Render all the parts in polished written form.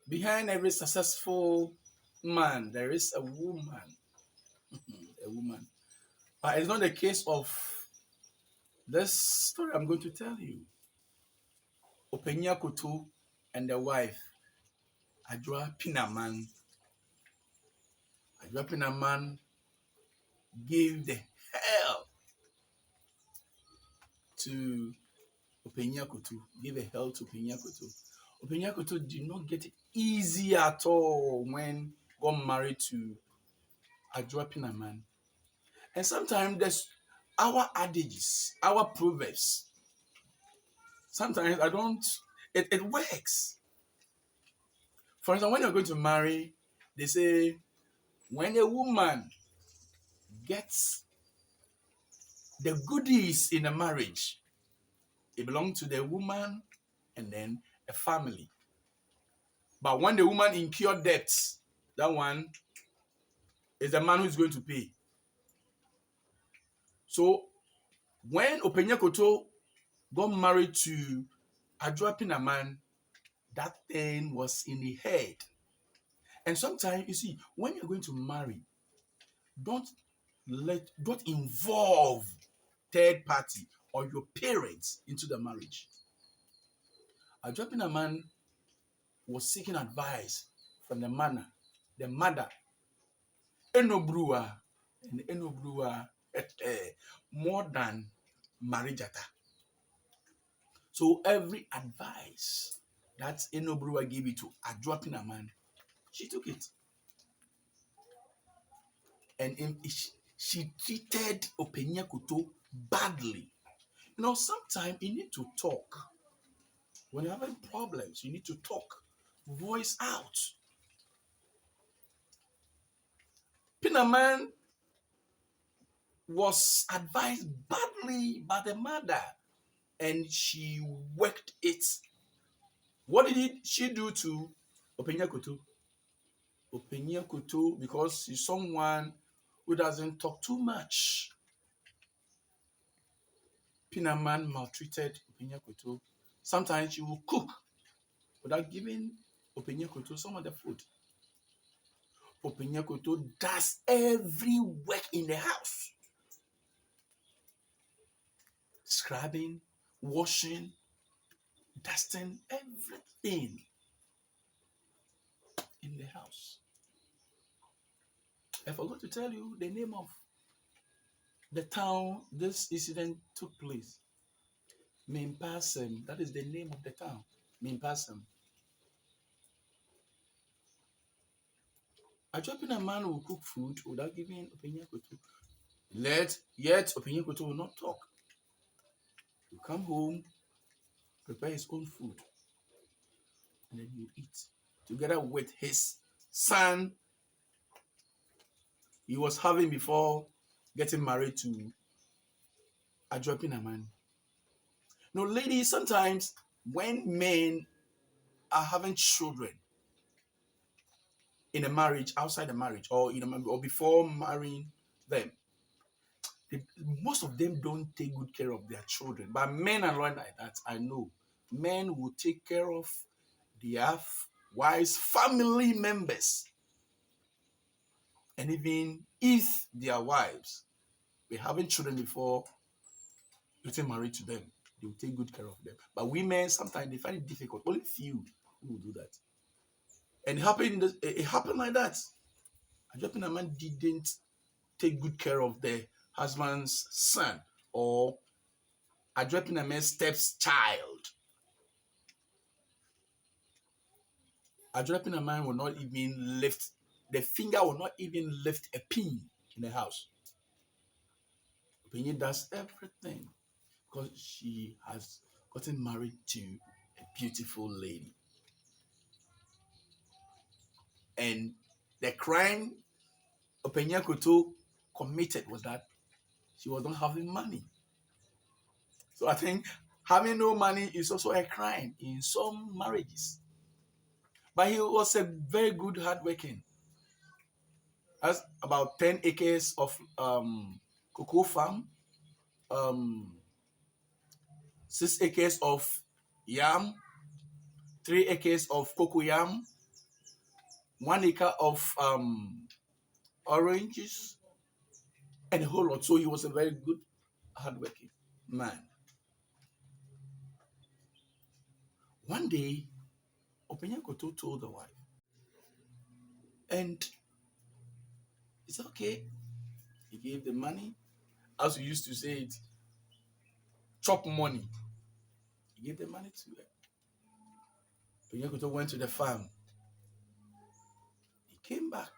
Behind every successful man, there is a woman. A woman. But it's not the case of this story I'm going to tell you. Openya Koto and the wife, Ajwa Pinaman. Ajwa Pinaman gave the hell to Openya Koto. Gave a hell to Openya Koto. Openya Koto did not get it easy at all when got married to Ajwa Pinaman. And sometimes there's our adages, our proverbs. Sometimes it works. For instance, when you're going to marry, they say, when a woman gets the goodies in a marriage, it belongs to the woman and then a family. But when the woman incur debts, that one is the man who's going to pay. So when Openya Koto got married to Ajwa Pinaman, that thing was in the head. And sometimes, you see, when you're going to marry, don't involve third party or your parents into the marriage. Ajwa Pinaman was seeking advice from the mother, Enobrua, and Enobrua more than Marijata. So every advice that Enobrua gave it to Ajwa Pinaman, she took it. And she treated Openya Koto badly. Sometimes you need to talk. When you're having problems, you need to talk. Voice out. Pinaman was advised badly by the mother, and she worked it. What did she do to Openya Koto? Openya Koto, because she's someone who doesn't talk too much. Pinaman maltreated Openya Koto. Sometimes she will cook without giving Openya Koto some of the food. Openya Koto does every work in the house. Scrubbing, washing, dusting, everything in the house. I forgot to tell you the name of the town this incident took place. Mimpasem, that is the name of the town. Mimpasem. Ajwa Pinaman will cook food without giving Openya Koto. Yet Openya Koto will not talk. You come home, prepare his own food, and then you eat. Together with his son he was having before getting married to Ajwa Pinaman. Ladies, sometimes when men are having children in a marriage, outside the marriage, or or before marrying them, most of them don't take good care of their children. But men are not like that. I know men will take care of their wives, family members, and even if their wives were having children before getting married to them, they will take good care of them. But women sometimes they find it difficult. Only few who will do that. And it happened like that. Ajwa Pinaman didn't take good care of the husband's son or Ajwa Pinaman's stepchild. Ajwa Pinaman will not even lift the finger, will not even lift a pin in the house. Openya does everything because she has gotten married to a beautiful lady. And the crime Openya Koto committed was that she was not having money. So I think having no money is also a crime in some marriages. But he was a very good hardworking. Has about 10 acres of cocoa farm, 6 acres of yam, 3 acres of cocoa yam, 1 acre of oranges, and a whole lot. So he was a very good, hardworking man. One day, Openyakoto told the wife, and it's okay. He gave the money, as we used to say it, chop money. He gave the money to her. Openyakoto went to the farm. He came back.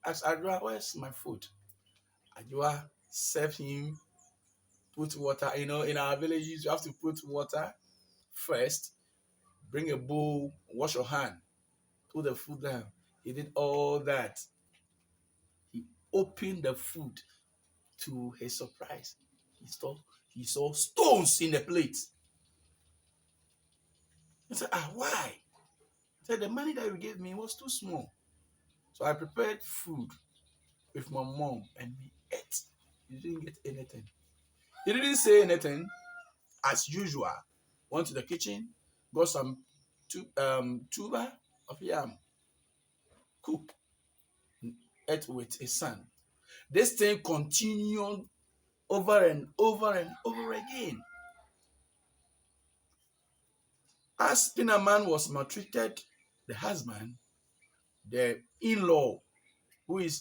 Asked Adwa, where's my food? Adwa served him, put water. You know, in our villages, you have to put water first, bring a bowl, wash your hand, put the food down. He did all that. He opened the food. To his surprise, he saw stones in the plate. He said, why? He said, the money that you gave me was too small. So I prepared food with my mom and we ate. You didn't get anything. He didn't say anything. As usual, went to the kitchen, got some tuber of yam, cooked, ate with his son. This thing continued over and over and over again. As Pinaman was maltreated, the husband, the in-law, who is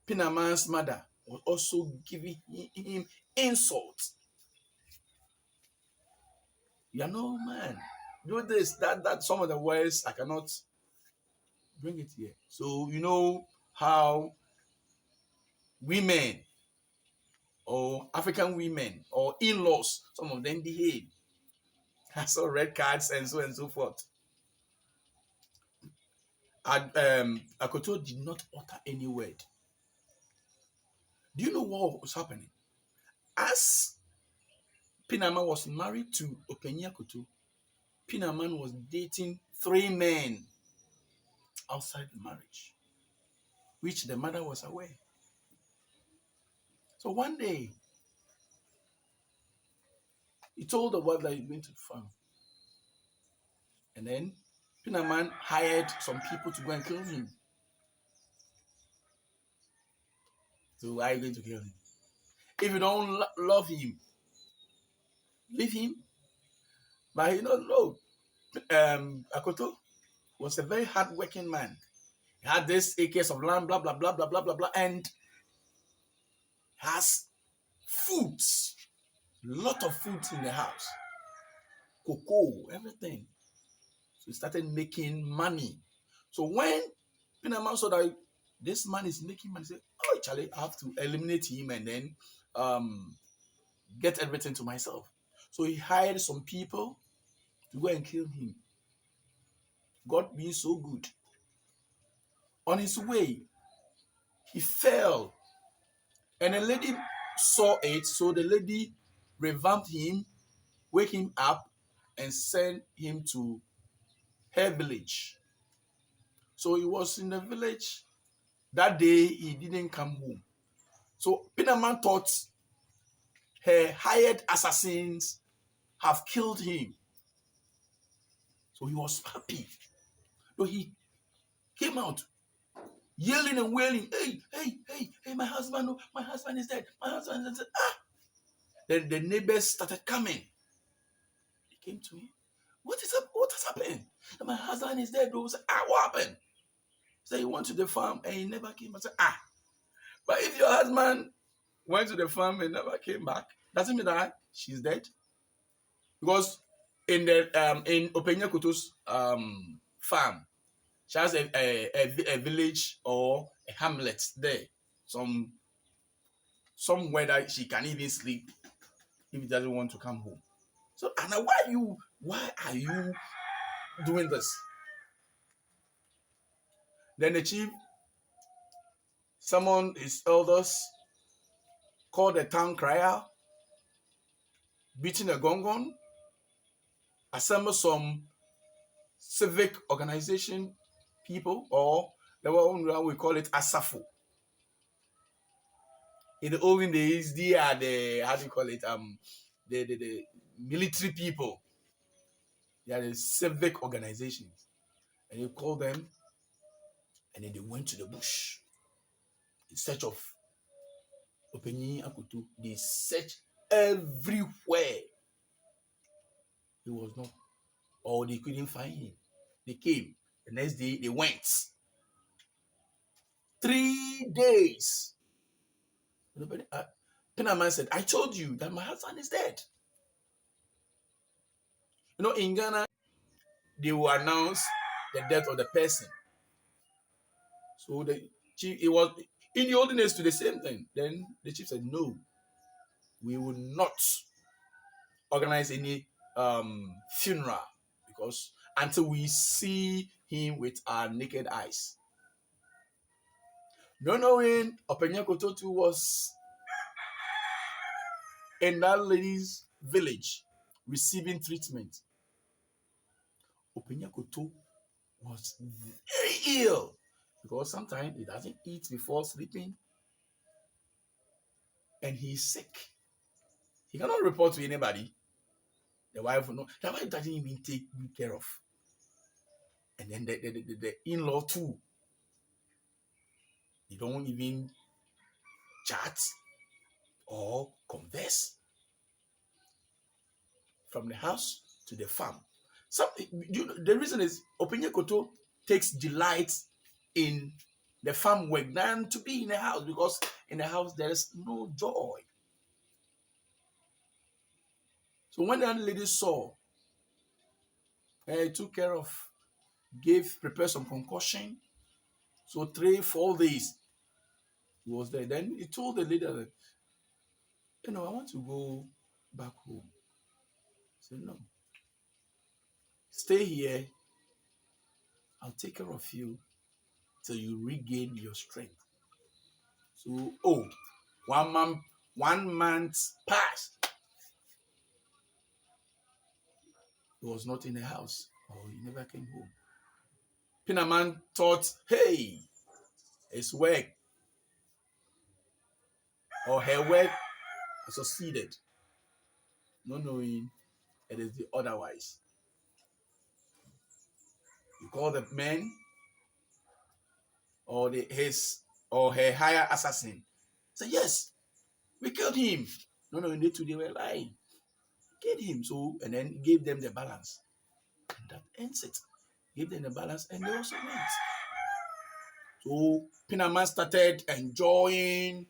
Pinaman's mother, was also giving him insults. You are no man. Do this, that. Some of the words I cannot bring it here. So you know how women or African women or in-laws, some of them behave. I saw red cards and so forth. And Akoto did not utter any word. Do you know what was happening? As Pinaman was married to Openyakoto, Pinaman was dating 3 men outside the marriage, which the mother was aware. So one day, he told the wife that he's going to the farm. And then Pinaman hired some people to go and kill him. So why are you going to kill him? If you don't love him, leave him. But you don't know. Akoto was a very hardworking man. He had this acres of land, blah, blah, blah, blah, blah, blah, blah, and has foods, lot of foods in the house, cocoa, everything. So he started making money. So when Pinaman saw that this man is making money, he said, oh, Charlie, I have to eliminate him and then get everything to myself. So he hired some people to go and kill him. God being so good. On his way, he fell. And a lady saw it, so the lady revamped him, wake him up, and sent him to her village. So he was in the village. That day, he didn't come home. So Pinaman thought her hired assassins have killed him. So he was happy. So he came out, yelling and wailing, hey, my husband is dead. My husband is dead. Then the neighbors started coming. He came to me. What has happened? And my husband is dead. Bro. Said, what happened? He said he went to the farm and he never came. I said, but if your husband went to the farm and never came back, doesn't mean that she's dead. Because in the in Openyakoto's farm, she has a village or a hamlet there. Somewhere that she can even sleep if he doesn't want to come home. So Anna, why are you doing this? Then the chief summoned his elders, called the town crier, beating a gong, assembled some civic organization people, or the one we call it Asafo. In the olden days, they are the, how do you call it, the military people. They are the civic organizations. And you call them And then they went to the bush in search of Openyi Akoto. They searched everywhere. He was not, or they couldn't find him. They came. The next day, they went. 3 days. Penaman said, I told you that my husband is dead. In Ghana, they will announce the death of the person. So the chief, it was in the olden days to the same thing. Then the chief said, no, we will not organize any funeral because until we see him with our naked eyes. Not knowing Openyi Akoto was in that lady's village receiving treatment. Openyi Akoto was very ill because sometimes he doesn't eat before sleeping and he's sick. He cannot report to anybody. The wife will know. The wife doesn't even take good care of. And then the in-law too. They don't even chat or converse from the house to the farm. The reason is Openyi Akoto takes delight in the farm work than to be in the house because in the house there is no joy. So when that lady saw, he took care of, prepared some concoction. So 3-4 days he was there. Then he told the lady that, I want to go back home. He said, no. Stay here. I'll take care of you till you regain your strength. So, 1 month passed. He was not in the house. He never came home. Penaman thought, hey, his work or her work succeeded. Not knowing it is the otherwise. You call the man or his or her higher assassin. Say, yes, we killed him. No, they were lying. Killed him. So, and then gave them the balance. And that ends it. Give them the balance and they also went. So Penaman started enjoying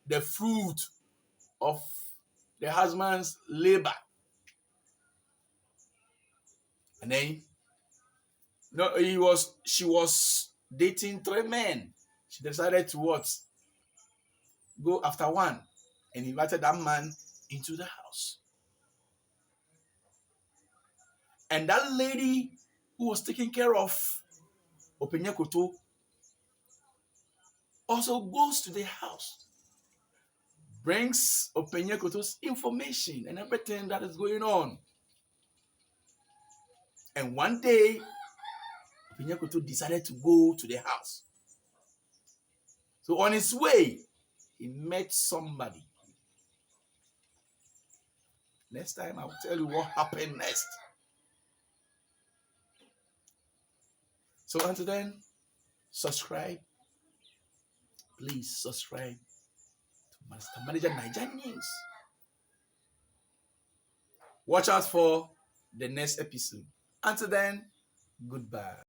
the fruit of the husband's labor. And then she was dating 3 men. She decided to what? Go after one and invited that man into the house. And that lady who was taking care of Openyi Akoto also goes to the house, brings Openyi Akoto's information and everything that is going on. And one day, Openyi Akoto decided to go to the house. So on his way, he met somebody. Next time, I'll tell you what happened next. So until then, subscribe. Please subscribe to Master Manager Niger News. Watch out for the next episode. Until then, goodbye.